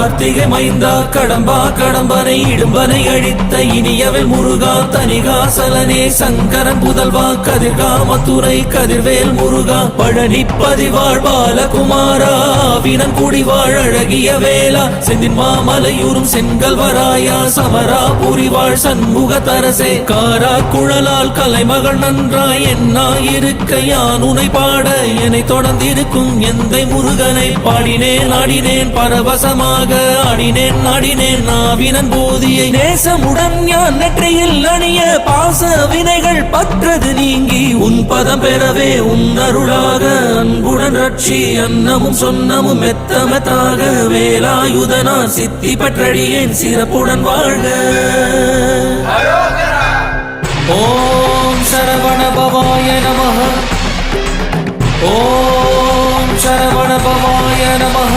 கார்த்திகை மைந்தா கடம்பா கடம்பனை இடும்பனை அழித்த இனியவள் முருகா தனிகாசலனே சங்கரன் புதல்வா கதிர்காமத்துறை கதிர்வேல் முருகா பழனி பதிவாழ் பாலகுமாரா வினன் குடிவாழ் அழகிய வேளா செந்தின் மாமலையூரும் செங்கல்வராயா சமரா புரிவாழ் சண்முக தரசே காரா குழலால் கலைமகள் நன்றாய் என்னாயிருக்க யான் உனை பாட என்னை தொடர்ந்திருக்கும் எந்தை முருகனை பாடினேன் ஆடினேன் பரவசமாக ஆடினேன் ஆடினேன் நாவினன் போதியை நேசமுடன் யான் நெற்றியில் அணிய பாச வினைகள் பற்றது நீங்கி உன் பதம் பெறவே உன் அருளாக அன்புடன் ரட்சி அன்னமும் சொன்னமும் மெத்தமெத்தாக வேலாயுதனா சித்தி பற்றடியேன் சிறப்புடன் வாழ்க. ஓம் சரவண பவாய நமः. ஓம் சரவண பவாய நமः.